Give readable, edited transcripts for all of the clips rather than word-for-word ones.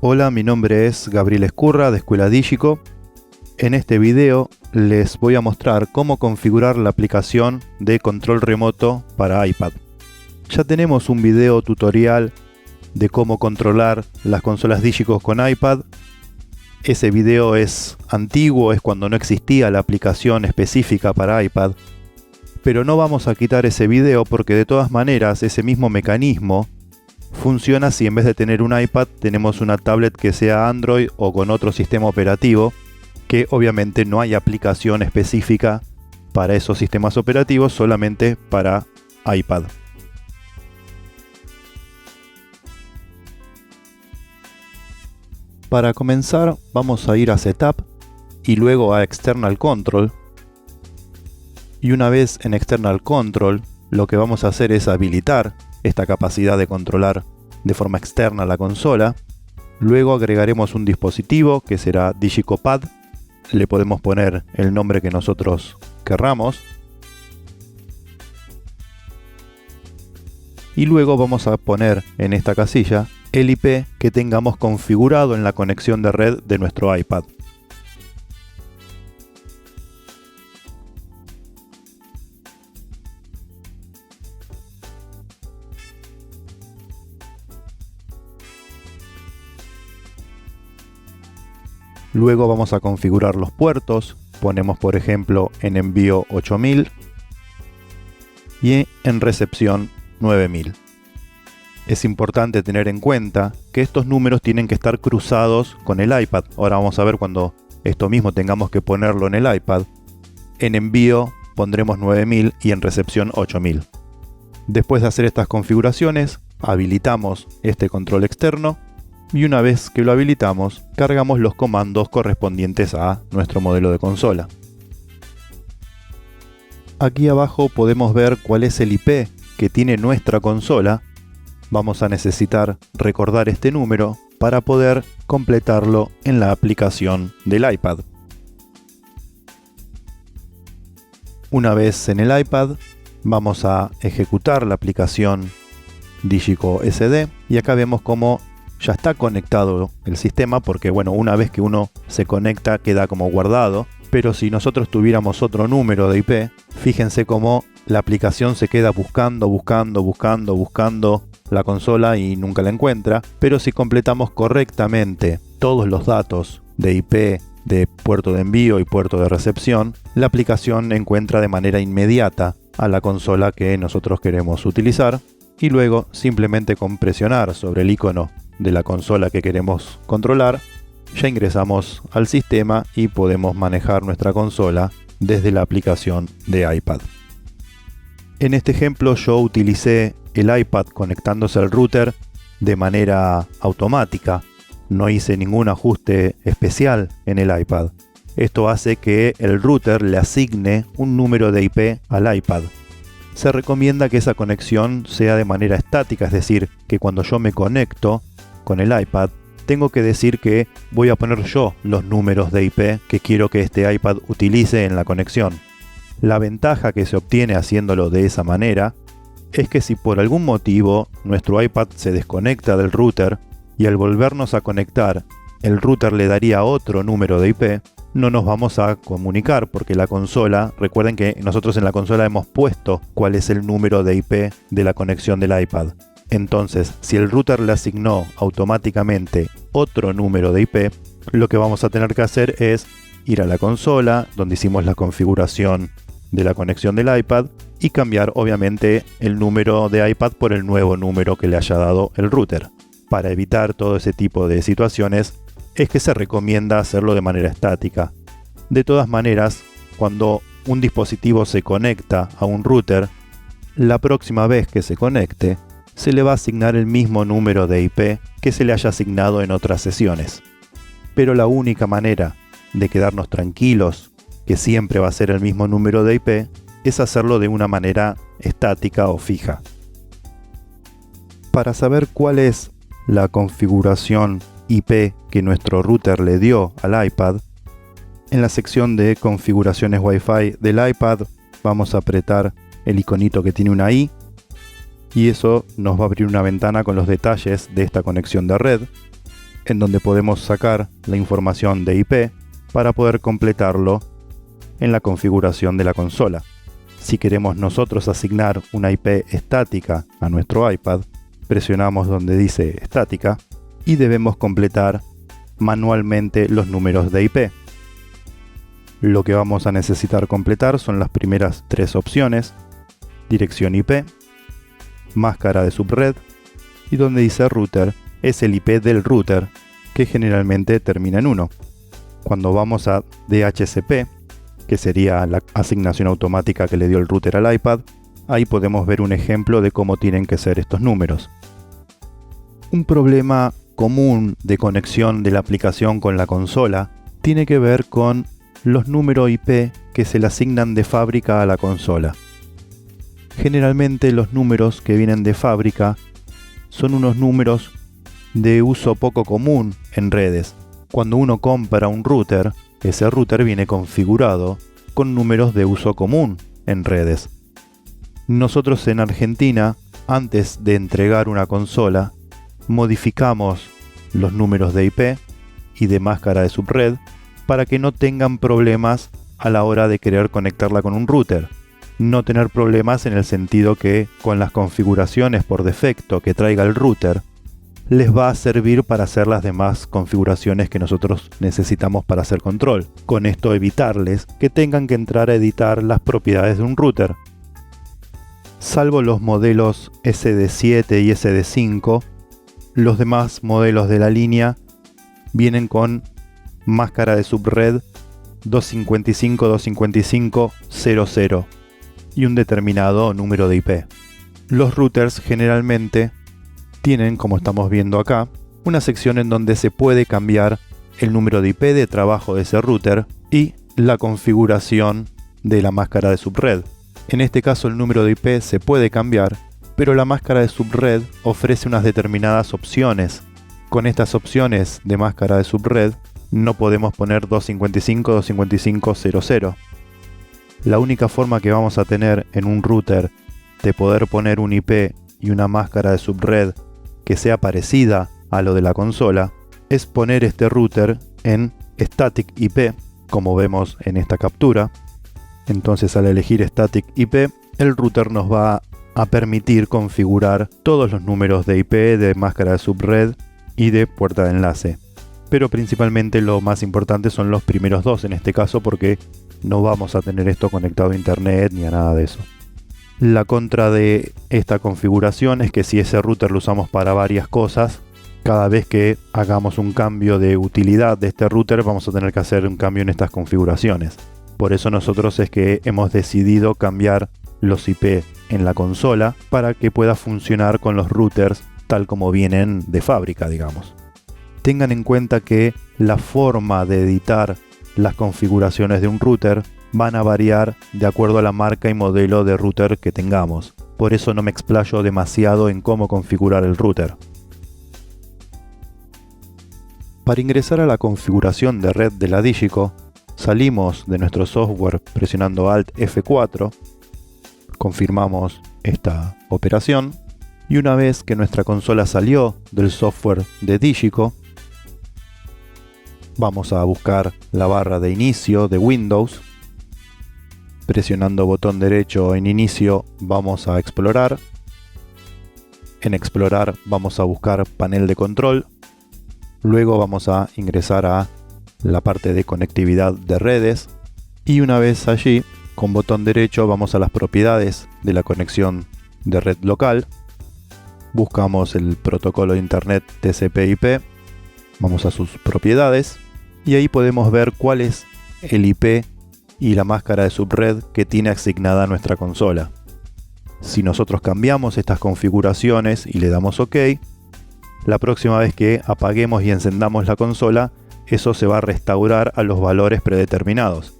Hola, mi nombre es Gabriel Escurra de Escuela Digico. En este video les voy a mostrar cómo configurar la aplicación de control remoto para iPad. Ya tenemos un video tutorial de cómo controlar las consolas Digico con iPad. Ese video es antiguo, es cuando no existía la aplicación específica para iPad. Pero no vamos a quitar ese video porque de todas maneras ese mismo mecanismo funciona si en vez de tener un iPad tenemos una tablet que sea Android o con otro sistema operativo, que obviamente no hay aplicación específica para esos sistemas operativos, solamente para iPad. Para comenzar vamos a ir a Setup y luego a External Control. Y una vez en External Control, lo que vamos a hacer es habilitar esta capacidad de controlar de forma externa la consola. Luego agregaremos un dispositivo que será Digico Pad. Le podemos poner el nombre que nosotros querramos. Y luego vamos a poner en esta casilla el IP que tengamos configurado en la conexión de red de nuestro iPad. Luego vamos a configurar los puertos. Ponemos por ejemplo en envío 8000 y en recepción 9000. Es importante tener en cuenta que estos números tienen que estar cruzados con el iPad. Ahora vamos a ver cuando esto mismo tengamos que ponerlo en el iPad. En envío pondremos 9000 y en recepción 8000. Después de hacer estas configuraciones, habilitamos este control externo. Y una vez que lo habilitamos, cargamos los comandos correspondientes a nuestro modelo de consola. Aquí abajo podemos ver cuál es el IP que tiene nuestra consola. Vamos a necesitar recordar este número para poder completarlo en la aplicación del iPad. Una vez en el iPad, vamos a ejecutar la aplicación Digico SD y acá vemos cómo ya está conectado el sistema porque bueno, una vez que uno se conecta queda como guardado, pero si nosotros tuviéramos otro número de IP, fíjense cómo la aplicación se queda buscando la consola y nunca la encuentra, pero si completamos correctamente todos los datos de IP de puerto de envío y puerto de recepción, la aplicación encuentra de manera inmediata a la consola que nosotros queremos utilizar y luego simplemente con presionar sobre el icono de la consola que queremos controlar, ya ingresamos al sistema y podemos manejar nuestra consola desde la aplicación de iPad. En este ejemplo yo utilicé el iPad conectándose al router de manera automática, no hice ningún ajuste especial en el iPad. Esto hace que el router le asigne un número de IP al iPad. Se recomienda que esa conexión sea de manera estática, es decir, que cuando yo me conecto con el iPad, tengo que decir que voy a poner yo los números de IP que quiero que este iPad utilice en la conexión. La ventaja que se obtiene haciéndolo de esa manera es que si por algún motivo nuestro iPad se desconecta del router y al volvernos a conectar el router le daría otro número de IP, no nos vamos a comunicar porque la consola, recuerden que nosotros en la consola hemos puesto cuál es el número de IP de la conexión del iPad. Entonces, si el router le asignó automáticamente otro número de IP, lo que vamos a tener que hacer es ir a la consola, donde hicimos la configuración de la conexión del iPad, y cambiar obviamente el número de iPad por el nuevo número que le haya dado el router. Para evitar todo ese tipo de situaciones, es que se recomienda hacerlo de manera estática. De todas maneras, cuando un dispositivo se conecta a un router, la próxima vez que se conecte, se le va a asignar el mismo número de IP que se le haya asignado en otras sesiones. Pero la única manera de quedarnos tranquilos que siempre va a ser el mismo número de IP es hacerlo de una manera estática o fija. Para saber cuál es la configuración IP que nuestro router le dio al iPad, en la sección de configuraciones Wi-Fi del iPad vamos a apretar el iconito que tiene una I y eso nos va a abrir una ventana con los detalles de esta conexión de red. en donde podemos sacar la información de IP para poder completarlo en la configuración de la consola. Si queremos nosotros asignar una IP estática a nuestro iPad, presionamos donde dice estática y debemos completar manualmente los números de IP. Lo que vamos a necesitar completar son las primeras tres opciones: dirección IP, máscara de subred, y donde dice router es el IP del router, que generalmente termina en 1. Cuando vamos a DHCP, que sería la asignación automática que le dio el router al iPad, ahí podemos ver un ejemplo de cómo tienen que ser estos números. Un problema común de conexión de la aplicación con la consola tiene que ver con los números IP que se le asignan de fábrica a la consola. Generalmente los números que vienen de fábrica son unos números de uso poco común en redes. Cuando uno compra un router, ese router viene configurado con números de uso común en redes. Nosotros en Argentina, antes de entregar una consola, modificamos los números de IP y de máscara de subred para que no tengan problemas a la hora de querer conectarla con un router. No tener problemas en el sentido que con las configuraciones por defecto que traiga el router, les va a servir para hacer las demás configuraciones que nosotros necesitamos para hacer control. Con esto evitarles que tengan que entrar a editar las propiedades de un router. Salvo los modelos SD7 y SD5, los demás modelos de la línea vienen con máscara de subred 255.255.0.0 y un determinado número de IP. Los routers generalmente tienen, como estamos viendo acá, una sección en donde se puede cambiar el número de IP de trabajo de ese router y la configuración de la máscara de subred. En este caso el número de IP se puede cambiar, pero la máscara de subred ofrece unas determinadas opciones. Con estas opciones de máscara de subred no podemos poner 255.255.0.0. La única forma que vamos a tener en un router de poder poner un IP y una máscara de subred que sea parecida a lo de la consola es poner este router en Static IP, como vemos en esta captura. Entonces al elegir Static IP, el router nos va a permitir configurar todos los números de IP, de máscara de subred y de puerta de enlace. Pero principalmente lo más importante son los primeros dos en este caso, porque no vamos a tener esto conectado a internet ni a nada de eso. La contra de esta configuración es que si ese router lo usamos para varias cosas, cada vez que hagamos un cambio de utilidad de este router vamos a tener que hacer un cambio en estas configuraciones. Por eso nosotros es que hemos decidido cambiar los IP en la consola para que pueda funcionar con los routers tal como vienen de fábrica, digamos. Tengan en cuenta que la forma de editar las configuraciones de un router van a variar de acuerdo a la marca y modelo de router que tengamos. Por eso no me explayo demasiado en cómo configurar el router. Para ingresar a la configuración de red de la Digico, salimos de nuestro software presionando Alt F4, confirmamos esta operación y una vez que nuestra consola salió del software de Digico, vamos a buscar la barra de inicio de Windows. Presionando botón derecho en inicio vamos a explorar. En explorar vamos a buscar panel de control. Luego vamos a ingresar a la parte de conectividad de redes. Y una vez allí, con botón derecho vamos a las propiedades de la conexión de red local. Buscamos el protocolo de internet TCP/IP. Vamos a sus propiedades. Y ahí podemos ver cuál es el IP y la máscara de subred que tiene asignada nuestra consola. Si nosotros cambiamos estas configuraciones y le damos OK, la próxima vez que apaguemos y encendamos la consola, eso se va a restaurar a los valores predeterminados.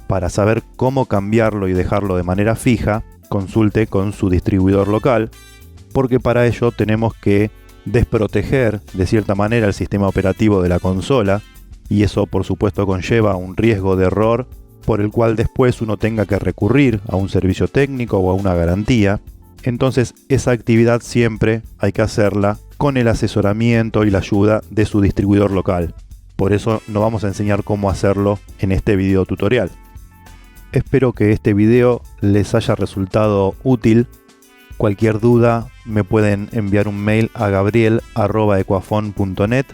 Para saber cómo cambiarlo y dejarlo de manera fija, consulte con su distribuidor local, porque para ello tenemos que desproteger de cierta manera el sistema operativo de la consola, y eso por supuesto conlleva un riesgo de error por el cual después uno tenga que recurrir a un servicio técnico o a una garantía. Entonces esa actividad siempre hay que hacerla con el asesoramiento y la ayuda de su distribuidor local. Por eso no vamos a enseñar cómo hacerlo en este video tutorial. Espero que este video les haya resultado útil. Cualquier duda me pueden enviar un mail a gabriel@equafon.net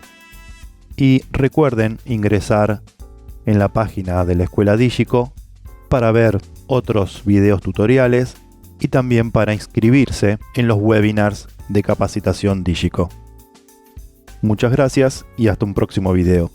y recuerden ingresar en la página de la Escuela Digico para ver otros videos tutoriales y también para inscribirse en los webinars de capacitación Digico. Muchas gracias y hasta un próximo video.